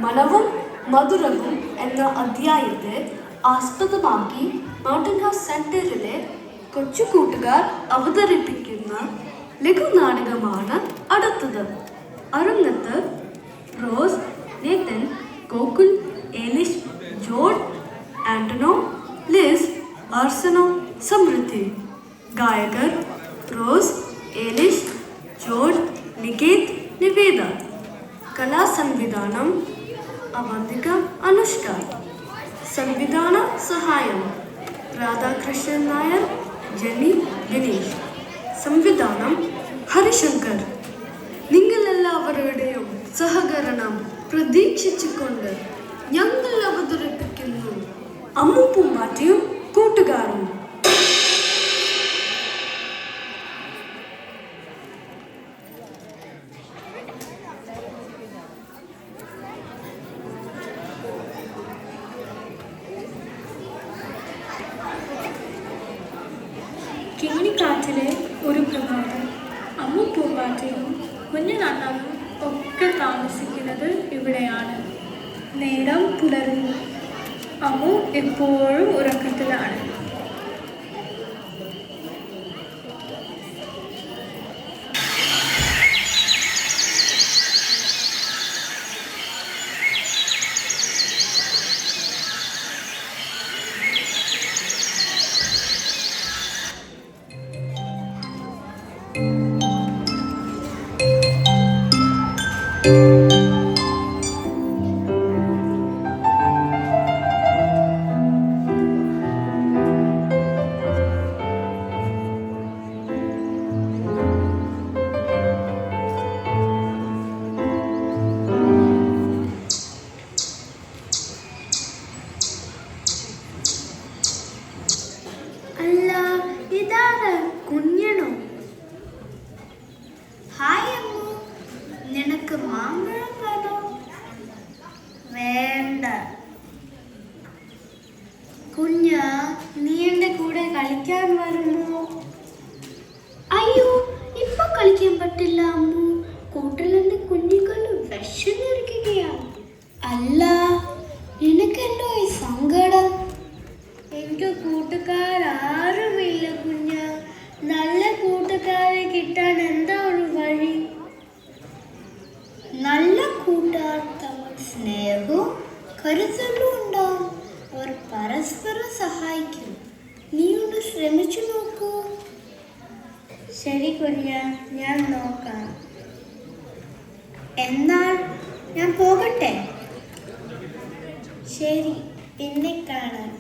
മനവും മധുരവും എന്ന അധ്യായത്തെ ആസ്പദമാക്കി മൗണ്ടൻ ഹൗസ് സെന്ററിലെ കൊച്ചു കൂട്ടുകാർ അവതരിപ്പിക്കുന്ന ലഘുനാടകമാണ് അടുത്തത്. അരങ്ങത്ത് Rose, Nathan, Gokul, Elish, George, ആന്റണോ, ലിസ്, ആർസനോ, സമൃദ്ധി. ഗായകർ Rose, Elish, George, Niketh, Niveda. കലാസംവിധാനം അവന്തിക, അനുഷ്ക. സംവിധാന സഹായം രാധാകൃഷ്ണൻ നായർ, ജെന്നി, ദിനേശ്. സംവിധാനം ഹരിശങ്കർ. നിങ്ങളെല്ലാവരുടെയും സഹകരണം പ്രതീക്ഷിച്ചുകൊണ്ട് ഞങ്ങൾ അവതരിപ്പിക്കുന്നു അമ്മു പൂമ്പാറ്റയും കൂട്ടുകാരും. കിങ്ങിണിക്കാറ്റിലെ ഒരു പ്രഭാതം. അമ്മു പൂമ്പാറ്റയും കുഞ്ഞുനണ്ണനും ഒക്കെ താമസിക്കുന്നത് ഇവിടെയാണ്. നേരം പുലരുന്നു. അമ്മു എപ്പോഴും ഉറക്കത്തിലാണ്. കുഞ്ഞണോ? ഹായ് അമ്മു, നിനക്ക് മാമ്പഴം വേണോ? വേണ്ട. കുഞ്ഞ, നീ എൻ്റെ കൂടെ കളിക്കാൻ വരുമോ? അയ്യോ, ഇപ്പൊ കളിക്കാൻ പറ്റില്ല അമ്മു. കൂട്ടിലെന്റെ കുഞ്ഞുങ്ങൾ വിശന്നിരിക്കുകയാണ്. അല്ല, നിനക്കെന്തോ ഈ സങ്കടം? എനിക്ക് കൂട്ടുകാരാരുമില്ല കുഞ്ഞ. നല്ല കൂട്ടുകാരെ കിട്ടാൻ എന്താ ഒരു വഴി? നല്ല കൂട്ടുകാർ തമ്മിൽ സ്നേഹവും കരുതലും ഉണ്ടാവും. അവർ പരസ്പരം സഹായിക്കും. നീ ഒന്ന് ശ്രമിച്ചു നോക്കൂ. ശരി കുഞ്ഞ, ഞാൻ നോക്കാം. എന്നാൽ ഞാൻ പോകട്ടെ? ശരി, പിന്നെ കാണാം.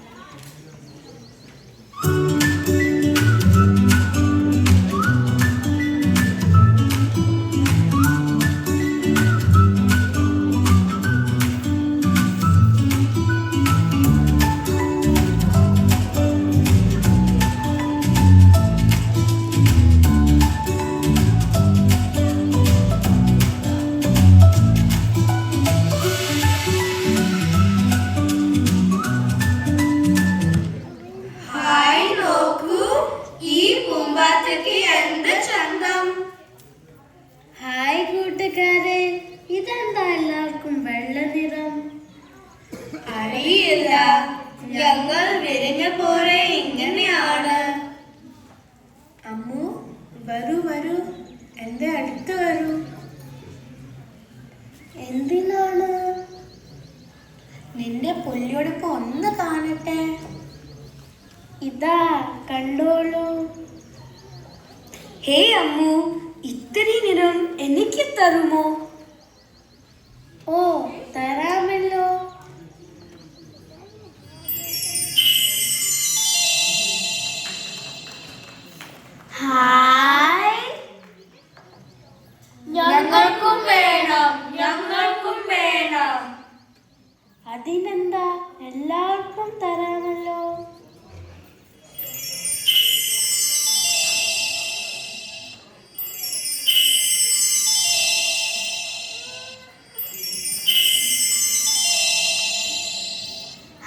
ഹായ് കൂട്ടുകാരെ, ഇതെന്താ എല്ലാവർക്കും വെള്ള നിറം? അറിയില്ല, ഞങ്ങൾ വിരിഞ്ഞ പോലെ ഇങ്ങനെയാണ്. അമ്മു, വരൂ വരൂ, എൻ്റെ അടുത്ത് വരൂ. എന്തിനാണ്? നിന്റെ പുല്ലുടുപ്പ് ഒന്ന് കാണട്ടെ. ഇതാ കണ്ടോളൂ. ഹേ അമ്മു, ഇത്രയും നിറം എനിക്ക് തരുമോ? ഓ, തരാമല്ലോ. ഹായ്, ഞങ്ങൾക്കും വേണം, ഞങ്ങൾക്കും വേണം. അതിനെന്താ, എല്ലാവർക്കും തരാമല്ലോ.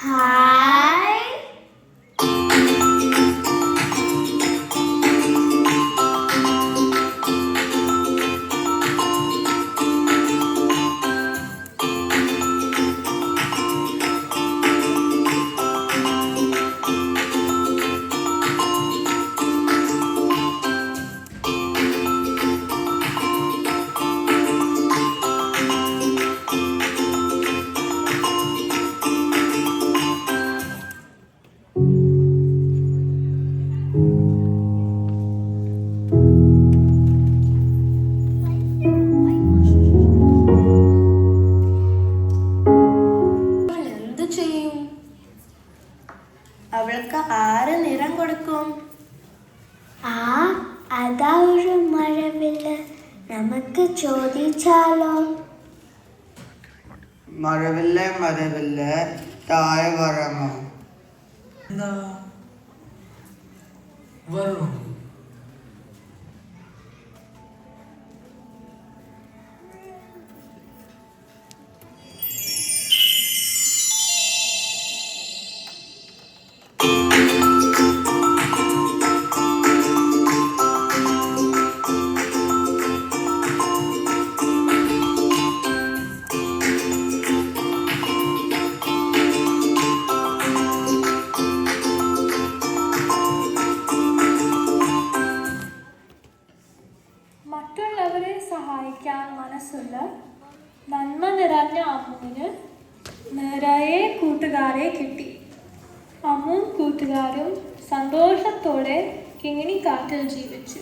ഹായ്, അവൾക്ക് ആര് നിറം കൊടുക്കും? അതാ ഒരു മഴവില്ല്. നമുക്ക് ചോദിച്ചാലോ? മഴവില്ലേ മഴവില്ലേ താഴെ വരാമോ? എന്താ വരണോ? മറ്റുള്ളവരെ സഹായിക്കാൻ മനസ്സുള്ള നന്മ നിറഞ്ഞ അമ്മുവിന് നിറയെ കൂട്ടുകാരെ കിട്ടി. അമ്മുവും കൂട്ടുകാരും സന്തോഷത്തോടെ കിങ്ങിണിക്കാട്ടിൽ ജീവിച്ചു.